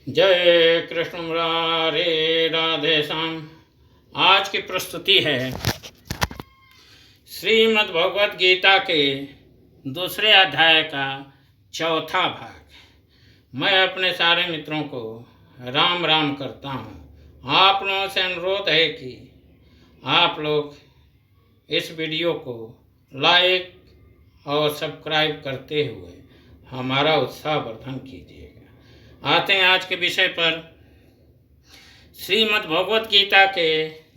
जय कृष्ण मुरारे राधे श्याम। आज की प्रस्तुति है श्रीमद् भगवत गीता के दूसरे अध्याय का चौथा भाग। मैं अपने सारे मित्रों को राम राम करता हूँ। आप लोगों से अनुरोध है कि आप लोग इस वीडियो को लाइक और सब्सक्राइब करते हुए हमारा उत्साहवर्धन कीजिएगा। आते हैं आज के विषय पर। श्रीमद् भगवत गीता के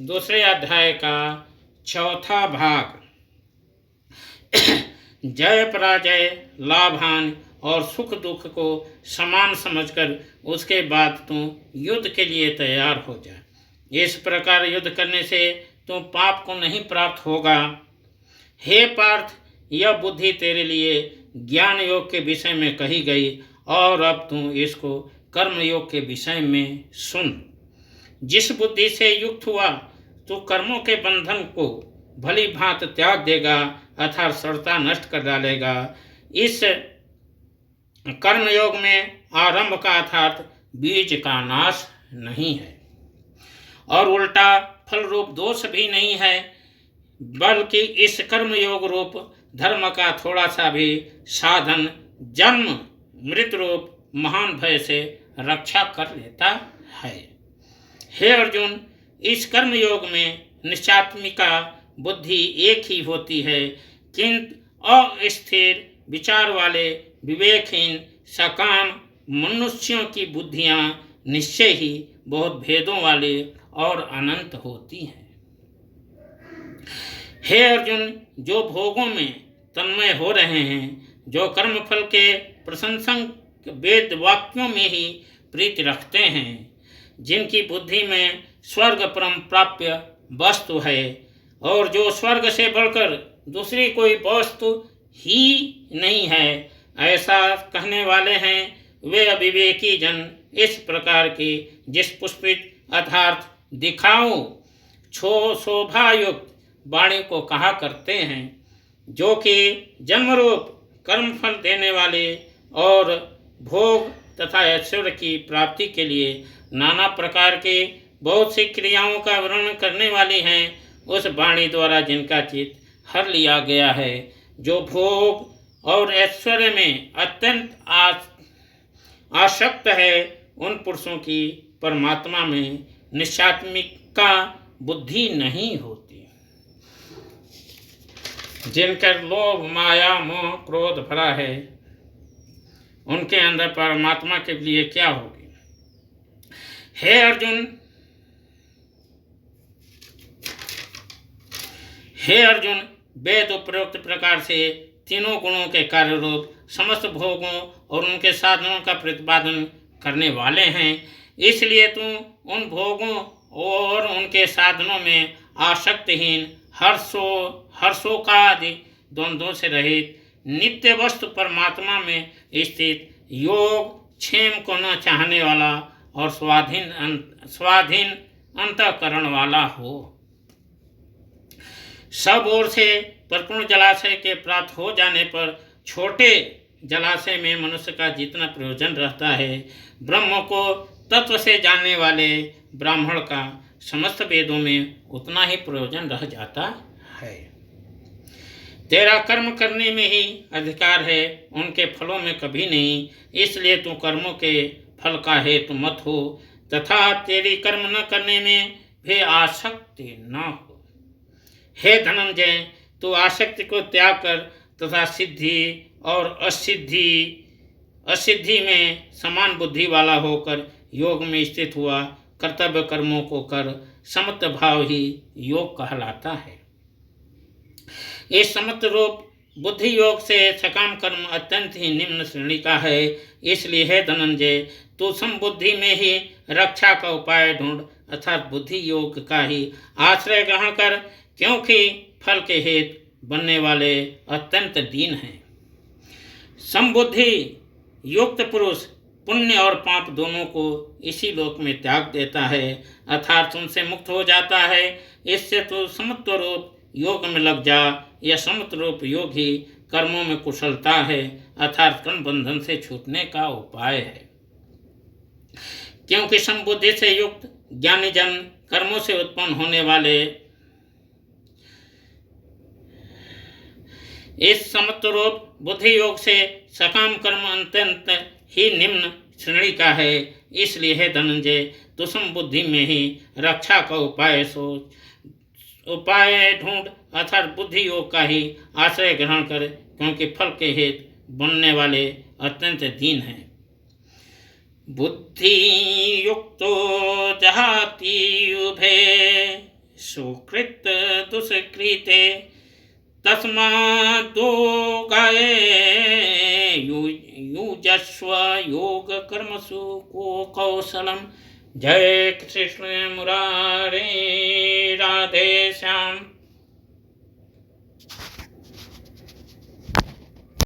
दूसरे अध्याय का चौथा भाग। जय पराजय, लाभान और सुख दुख को समान समझकर उसके बाद तू युद्ध के लिए तैयार हो जा। इस प्रकार युद्ध करने से तू पाप को नहीं प्राप्त होगा। हे पार्थ, यह बुद्धि तेरे लिए ज्ञान योग के विषय में कही गई और अब तू इसको कर्म योग के विषय में सुन। जिस बुद्धि से युक्त हुआ तू कर्मों के बंधन को भली भांति त्याग देगा अर्थात सरता नष्ट कर डालेगा। इस कर्म योग में आरंभ का अर्थात बीज का नाश नहीं है और उल्टा फल रूप दोष भी नहीं है, बल्कि इस कर्म योग रूप धर्म का थोड़ा सा भी साधन जन्म मृत रूप महान भय से रक्षा कर लेता है। हे अर्जुन, इस कर्म योग में निश्चात्मिका बुद्धि एक ही होती है, किंतु अस्थिर विचार वाले विवेकहीन सकाम मनुष्यों की बुद्धियां निश्चय ही बहुत भेदों वाले और अनंत होती हैं। हे अर्जुन, जो भोगों में तन्मय हो रहे हैं, जो कर्मफल के प्रशंसक वेद वाक्यों में ही प्रीति रखते हैं, जिनकी बुद्धि में स्वर्ग परम प्राप्य वस्तु है और जो स्वर्ग से बढ़कर दूसरी कोई वस्तु ही नहीं है, ऐसा कहने वाले हैं, वे अविवेकी जन इस प्रकार की जिस पुष्पित अर्थात दिखाओ शोभायुक्त वाणी को कहा करते हैं, जो कि जन्मरूप कर्मफल देने वाले और भोग तथा ऐश्वर्य की प्राप्ति के लिए नाना प्रकार के बहुत सी क्रियाओं का वर्णन करने वाली हैं, उस वाणी द्वारा जिनका चित्त हर लिया गया है, जो भोग और ऐश्वर्य में अत्यंत आसक्त है, उन पुरुषों की परमात्मा में निश्चात्मिका बुद्धि नहीं होती। जिनका लोभ माया मोह क्रोध भरा है, उनके अंदर परमात्मा के लिए क्या होगी। हे अर्जुन, वेद उपरोक्त प्रकार से तीनों गुणों के कार्य रूप समस्त भोगों और उनके साधनों का प्रतिपादन करने वाले हैं। इसलिए तू उन भोगों और उनके साधनों में आसक्तिहीन हर्षोकादि द्वंद्वों से रहित नित्य वस्तु परमात्मा में स्थित योग क्षेम को न चाहने वाला और स्वाधीन अंतःकरण वाला हो। सब ओर से परिपूर्ण जलाशय के प्राप्त हो जाने पर छोटे जलाशय में मनुष्य का जितना प्रयोजन रहता है, ब्रह्म को तत्व से जानने वाले ब्राह्मण का समस्त वेदों में उतना ही प्रयोजन रह जाता है। तेरा कर्म करने में ही अधिकार है, उनके फलों में कभी नहीं। इसलिए तू कर्मों के फल का हेतु मत हो तथा तेरी कर्म न करने में भी आसक्ति न हो। हे धनंजय, तू आसक्ति को त्याग कर तथा सिद्धि और असिद्धि में समान बुद्धि वाला होकर योग में स्थित हुआ कर्तव्य कर्मों को कर। समत्व भाव ही योग कहलाता है। इस समत्व रूप बुद्धि योग से सकाम कर्म अत्यंत ही निम्न श्रेणी का है। इसलिए है धनंजय, तू समबुद्धि में ही रक्षा का उपाय ढूंढ अर्थात बुद्धि योग का ही आश्रय ग्रहण कर, क्योंकि फल के हेतु बनने वाले अत्यंत दीन हैं। समबुद्धि युक्त पुरुष पुण्य और पाप दोनों को इसी लोक में त्याग देता है अर्थात उनसे मुक्त हो जाता है। इससे तो समत्व रूप योग में लग जा। यह समत्व रूप योग ही कर्मों में कुशलता है अर्थात कर्म बंधन से छूटने का उपाय है। क्योंकि समबुद्धि से युक्त ज्ञानी जन कर्मों से उत्पन्न होने वाले इस समत्वरूप बुद्धि योग से सकाम कर्म अत्यंत ही निम्न श्रेणी का है। इसलिए है धनंजय, तू समबुद्धि में ही रक्षा का उपाय सोच, उपाय ढूंढ, अर्थात बुद्धि योग का ही आश्रय ग्रहण कर, क्योंकि फल के हेतु बनने वाले अत्यंत दीन हैं। बुद्धि युक्तो जहाति उभे सुकृत दुष्कृते तस्मादो गाये युजस्व योग कर्मसु को कौशलम। जय कृष्ण मुरारे राधे श्याम।